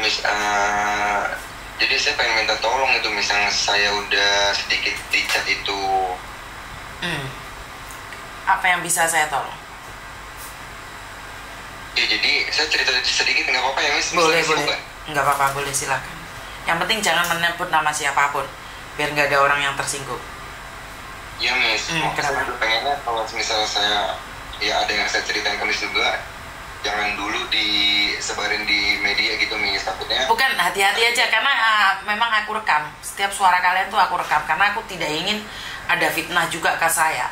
Miss, jadi saya pengen minta tolong itu, Miss, yang saya udah sedikit dicat itu. Hmm. Apa yang bisa saya tolong? Ya, jadi saya cerita sedikit nggak apa-apa ya, Miss? Boleh, Miss, boleh. Nggak apa-apa, boleh, silakan. Yang penting jangan menyebut nama siapapun, biar nggak ada orang yang tersinggung. Iya, Miss. Kenapa? Saya pengennya kalau misal saya, ya ada yang saya ceritain ke Miss juga, jangan dulu disebarin di media gitu, Miss. Takutnya. Bukan, hati-hati aja, karena memang aku rekam. Setiap suara kalian tuh aku rekam, karena aku tidak ingin ada fitnah juga ke saya.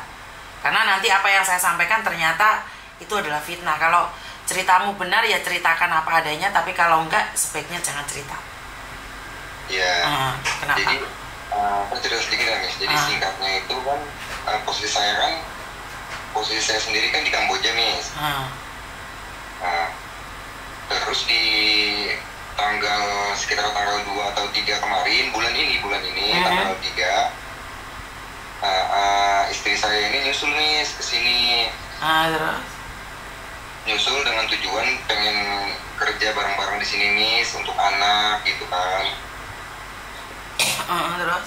Karena nanti apa yang saya sampaikan ternyata itu adalah fitnah. Kalau ceritamu benar ya ceritakan apa adanya, tapi kalau enggak sebaiknya jangan cerita. Ya. Kenapa? Jadi saya cerita sedikit ya, Miss. Jadi singkatnya itu kan posisi saya sendiri kan di Kamboja, Miss. Nah, terus di sekitar tanggal 2 atau 3 kemarin, bulan ini tanggal 3, istri saya ini nyusul, Miss, ke sini. Terus? Nyusul dengan tujuan pengen kerja bareng-bareng di sini, Miss, untuk anak gitu kan. Terus?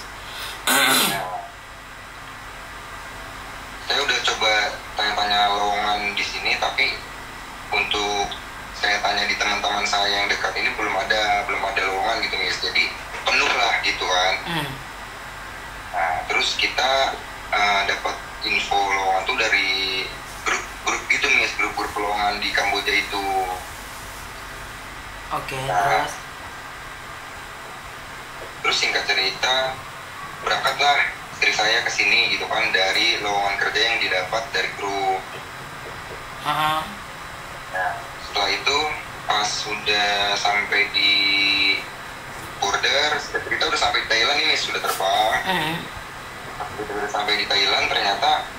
Saya udah coba tanya-tanya lowongan di sini, tapi untuk saya tanya di teman-teman saya yang dekat ini belum ada lowongan gitu, Miss. Jadi penuh lah gitu kan. Nah, terus kita dapat info lowongan tuh dari grup gitu, Miss, grup lowongan di Kamboja itu. Oke, terus? Terus singkat cerita, berangkatlah istri saya ke sini gitu kan, dari lowongan kerja yang didapat dari grup. Nah, setelah itu pas sudah sampai di border, kita udah sampai di Thailand nih, Miss, sudah terbang. Udah sampai di Thailand, ternyata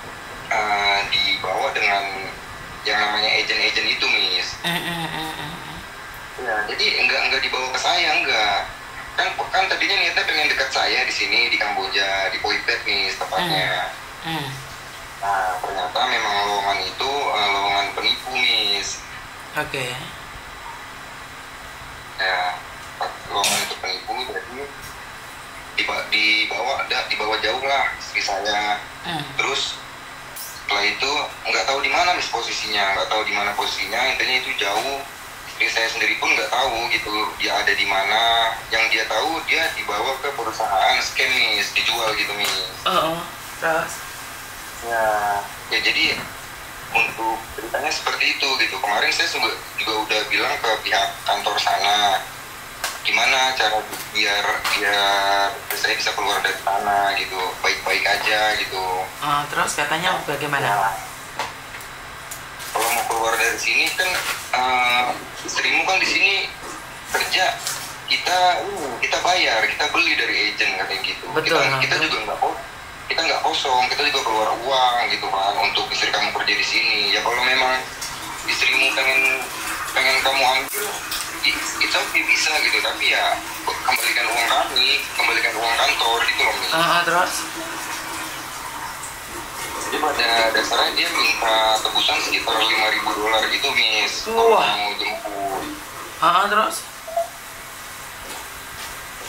dibawa dengan yang namanya agent itu, Miss. Ya, jadi enggak dibawa ke saya, enggak. Kan tadinya niatnya pengen dekat saya di sini di Kamboja, di Poi Pet, Miss, tepatnya. Nah, ternyata memang lowongan itu lowongan penipu, Miss. Oke. Ya, lowongan itu penipu, jadi dibawa jauh lah istri saya. Terus setelah itu nggak tahu di mana, Miss, posisinya, intinya itu jauh. Istri saya sendiri pun nggak tahu gitu dia ada di mana. Yang dia tahu dia dibawa ke perusahaan scam, Miss, dijual gitu, Miss. Terus? Ya jadi untuk ceritanya seperti itu gitu. Kemarin saya juga udah bilang ke pihak kantor sana gimana cara biar saya bisa keluar dari sana gitu, baik-baik aja gitu. Terus katanya bagaimana? Ya, kalau mau keluar dari sini kan istrimu kan di sini kerja, kita bayar, kita beli dari agent katanya gitu. Betul. Kita juga nggak kosong, kita juga keluar uang gitu kan untuk istri kamu kerja di sini. Ya kalau memang istrimu pengen kamu ambil, it's okay, bisa gitu, tapi ya kembalikan uang kami, kembalikan uang kantor gitu loh, Miss. Terus? Jadi pada dasarnya dia minta tebusan sekitar $5.000 gitu, Miss, kalau mau jemput. Terus?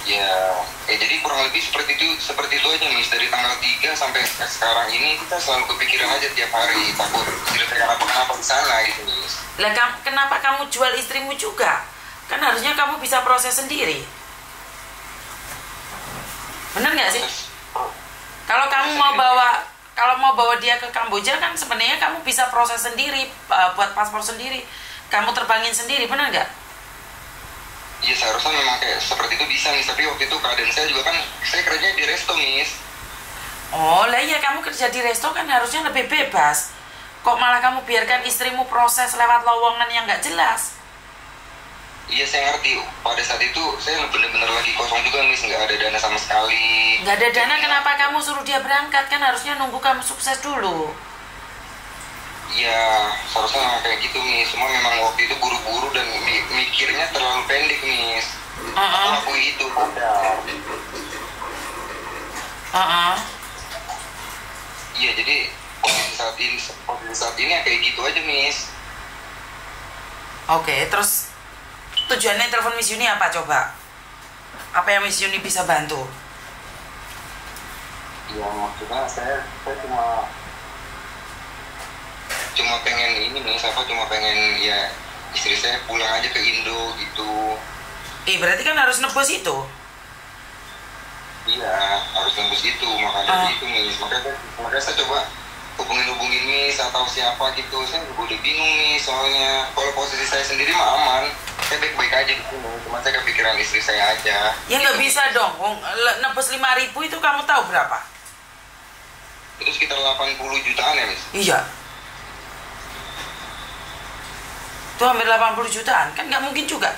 Ya, jadi kurang lebih seperti itu aja, Miss. Dari tanggal 3 sampai sekarang ini kita selalu kepikiran aja tiap hari, takut tidak apa-apa di sana gitu, Miss. Lah, kenapa kamu jual istrimu juga? Kan harusnya kamu bisa proses sendiri. Bener nggak sih? Kalau kamu mau bawa dia ke Kamboja kan sebenarnya kamu bisa proses sendiri, buat paspor sendiri, kamu terbangin sendiri, bener nggak? Iya, seharusnya memang kayak seperti itu bisa, Miss. Tapi waktu itu keadaan saya juga kan, saya kerja di resto, Miss. Lah iya, kamu kerja di resto kan harusnya lebih bebas. Kok malah kamu biarkan istrimu proses lewat lowongan yang nggak jelas? Iya, saya ngerti. Pada saat itu saya benar-benar lagi kosong juga, Miss. Nggak ada dana sama sekali. Nggak ada dana, kenapa kamu suruh dia berangkat? Kan harusnya nunggu kamu sukses dulu. Iya, seharusnya memang kayak gitu, Miss. Cuma memang waktu itu buru-buru dan mikirnya terlalu pendek, Miss. Aku itu Iya, jadi posisi saat ini ya kayak gitu aja, Miss. Oke, terus tujuannya telepon Miss Yuni apa coba? Apa yang Miss Yuni bisa bantu? Ya maksudnya saya cuma pengen ini nih, cuma pengen ya istri saya pulang aja ke Indo gitu. Berarti kan harus nebus itu. Iya, harus nembus itu, makanya itu nih. Makanya saya coba hubungin Miss atau siapa gitu. Saya udah bingung nih soalnya. Kalau posisi saya sendiri mah aman, saya baik-baik aja gitu. Cuma saya kepikiran istri saya aja. Ya nggak bisa dong. Nebus 5.000 itu kamu tahu berapa? Itu sekitar 80 jutaan ya, Miss? Iya. Itu hampir 80 jutaan. Kan nggak mungkin juga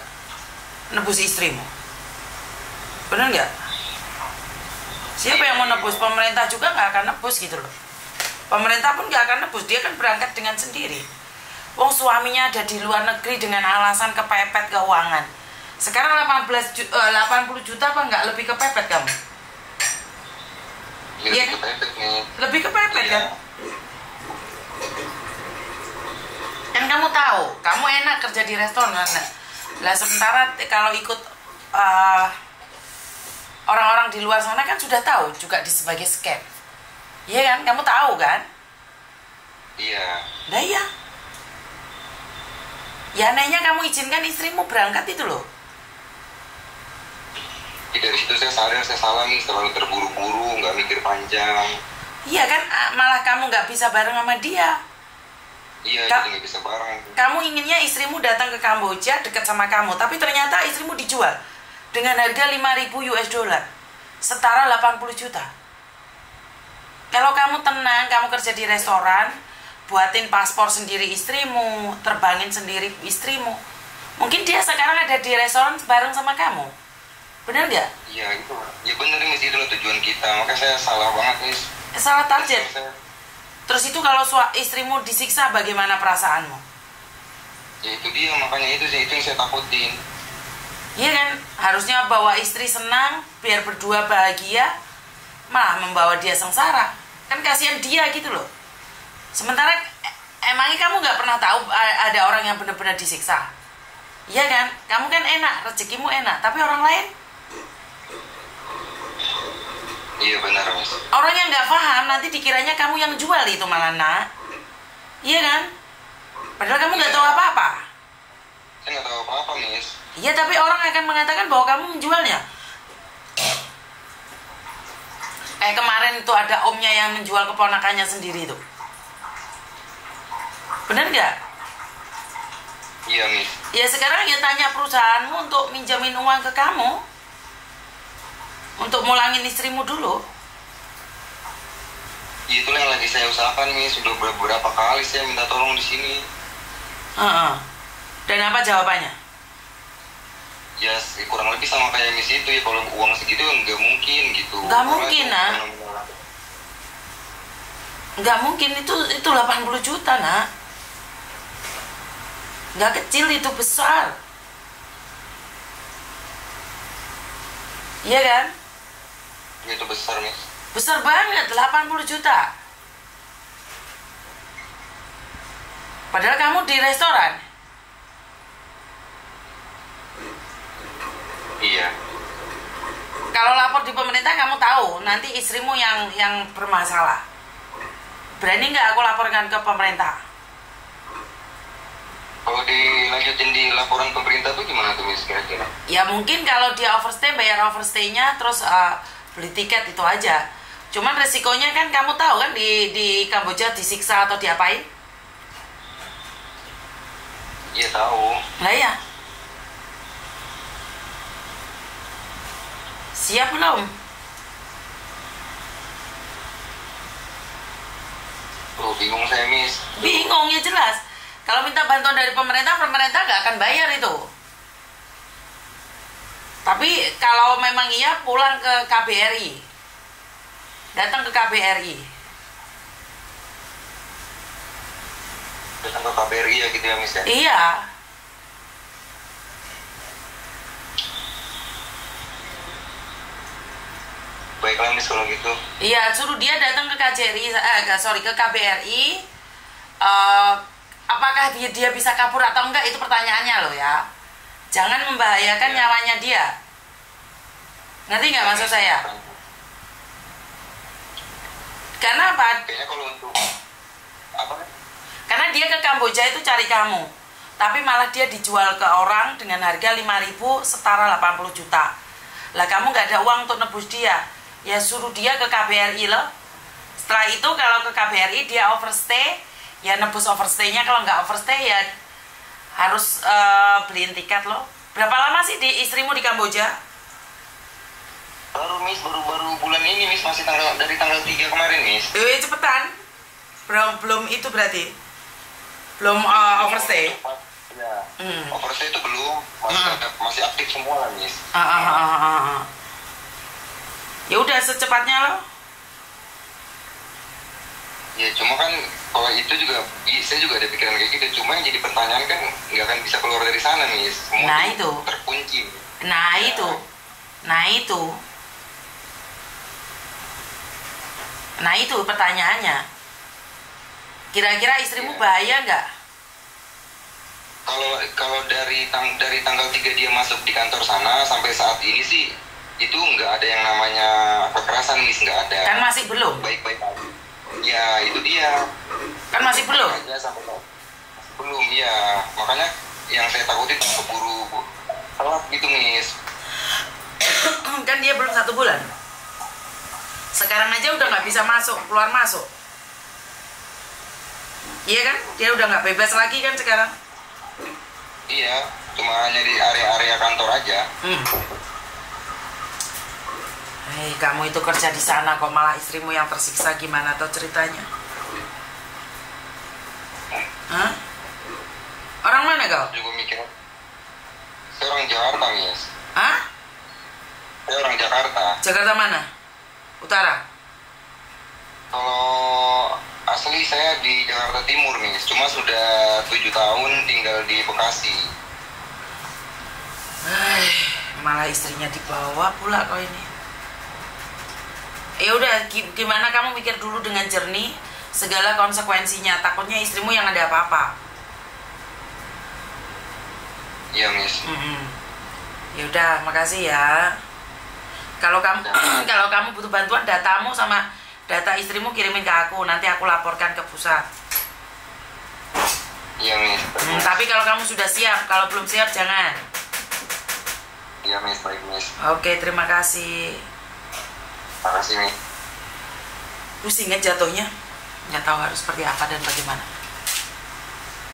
nebus istrimu. Benar nggak? Siapa yang mau nebus? Pemerintah juga nggak akan nebus gitu loh. Pemerintah pun nggak akan nebus. Dia kan berangkat dengan sendiri. Wong suaminya ada di luar negeri dengan alasan kepepet keuangan. Sekarang 80 juta apa nggak lebih kepepet kamu? Iya, kepepet nih. Lebih kepepet kan? Kan kamu tahu, kamu enak kerja di restoran. Lah sementara kalau ikut orang-orang di luar sana kan sudah tahu juga sebagai scam. Iya kan? Kamu tahu kan? Iya. Nah iya. Ya anehnya kamu izinkan istrimu berangkat itu loh. Dari situ saya sadar saya salah nih, terlalu terburu-buru, nggak mikir panjang. Iya kan? Malah kamu nggak bisa bareng sama dia. Iya, jadi nggak bisa bareng. Kamu inginnya istrimu datang ke Kamboja dekat sama kamu, tapi ternyata istrimu dijual dengan harga 5.000 US dollar, setara 80 juta. Kalau kamu tenang, kamu kerja di restoran, buatin paspor sendiri istrimu, terbangin sendiri istrimu, mungkin dia sekarang ada di restoran bareng sama kamu. Benar nggak? Iya, itu. Ya benar, Miss, itu tujuan kita. Makanya saya salah banget, Miss. Salah target. Terus itu kalau istrimu disiksa, bagaimana perasaanmu? Ya itu dia, makanya itu yang saya takutin. Iya kan, harusnya bawa istri senang, biar berdua bahagia, malah membawa dia sengsara. Kan kasihan dia gitu loh. Sementara emangnya kamu nggak pernah tahu ada orang yang benar-benar disiksa? Iya kan, kamu kan enak, rezekimu enak, tapi orang lain? Iya benar, Mas. Orang yang nggak paham nanti dikiranya kamu yang jual itu malah, nak. Iya kan? Padahal kamu nggak tahu apa-apa. Saya nggak tahu apa-apa, Miss. Iya, tapi orang akan mengatakan bahwa kamu menjualnya. Kemarin itu ada omnya yang menjual keponakannya sendiri itu. Benar nggak? Iya, Miss. Ya sekarang ya tanya perusahaanmu untuk minjamin uang ke kamu. Untuk mulangin istrimu dulu. Itulah yang lagi saya usahakan, Miss. Sudah beberapa kali saya minta tolong di sini. Dan apa jawabannya? Ya kurang lebih sama kayak Miss itu ya, kalau uang segitu nggak mungkin gitu. Nggak mungkin, nak. Nggak mungkin, itu 80 juta, nak. Nggak kecil, itu besar. Iya kan? Itu besar, Miss. Besar banget, 80 juta. Padahal kamu di restoran. Iya. Kalau lapor di pemerintah kamu tahu, nanti istrimu yang bermasalah. Berani nggak aku laporkan ke pemerintah? Kalau dilanjutin di laporan pemerintah tuh gimana tuh, Miss, kira-kira? Ya mungkin kalau dia overstay, bayar overstay-nya, terus beli tiket itu aja. Cuman resikonya kan kamu tahu kan, di Kamboja disiksa atau diapain? Iya tahu. Nah ya. Siap belum? Bingung saya, Miss. Bingung ya jelas. Kalau minta bantuan dari pemerintah nggak akan bayar itu. Tapi kalau memang iya, pulang ke KBRI. Datang ke KBRI. Datang ke KBRI ya gitu ya, Miss ya? Iya. Baiklah, Miss, kalau gitu. Iya, suruh dia datang ke ke KBRI. Apakah dia bisa kabur atau enggak, itu pertanyaannya loh ya. Jangan membahayakan nyawanya dia. Ngerti nggak maksud saya? Karena apa? Kayaknya kalau untuk apa? Karena dia ke Kamboja itu cari kamu, tapi malah dia dijual ke orang dengan harga 5.000 setara 80 juta. Lah kamu nggak ada uang untuk nebus dia, ya suruh dia ke KBRI loh. Setelah itu kalau ke KBRI dia overstay, ya nebus overstay-nya. Kalau nggak overstay ya harus beliin tiket loh. Berapa lama sih istrimu di Kamboja? Baru Miss, baru bulan ini Miss, masih dari tanggal 3 kemarin Miss. Cepetan. Belum itu berarti. Belum overstay. Ya. Overstay itu belum, masih aktif semua lah Miss. Ya udah secepatnya loh. Ya cuma kan kalau itu juga saya juga ada pikiran kayak gitu, cuma yang jadi pertanyaan kan nggak akan bisa keluar dari sana Miss. Semua Nah itu terkunci. Nah itu pertanyaannya. Kira-kira istrimu bahaya nggak? Kalau dari tanggal 3 dia masuk di kantor sana sampai saat ini sih itu nggak ada yang namanya kekerasan Miss, nggak ada. Kan masih belum. Baik-baik aja. Ya itu dia. Kan masih belum. Aja sampai belum ya. Makanya yang saya takutin keburu telat gitu Miss. Kan dia belum 1 bulan. Sekarang aja udah nggak bisa masuk, keluar masuk. Iya kan? Dia udah nggak bebas lagi kan sekarang? Iya, cuma hanya di area-area kantor aja. Hei, kamu itu kerja di sana kok malah istrimu yang tersiksa, gimana tuh ceritanya? Hah? Orang mana kau? Juga mikir. Saya orang Jakarta Miss. Hah? Saya orang Jakarta. Jakarta mana? Utara? Kalau asli saya di Jakarta Timur Miss, cuma sudah 7 tahun tinggal di Bekasi. Malah istrinya dibawa pula kau ini. Ya udah, gimana kamu mikir dulu dengan jernih segala konsekuensinya. Takutnya istrimu yang ada apa-apa. Iya Miss. Ya udah, makasih ya. Kalau kamu butuh bantuan datamu sama data istrimu kirimin ke aku, nanti aku laporkan ke pusat. Iya Miss. Tapi kalau kamu sudah siap, kalau belum siap jangan. Iya Miss, baik Miss. Oke, terima kasih. Terima kasih Miss. Pusing ya jatuhnya, nggak tahu harus seperti apa dan bagaimana.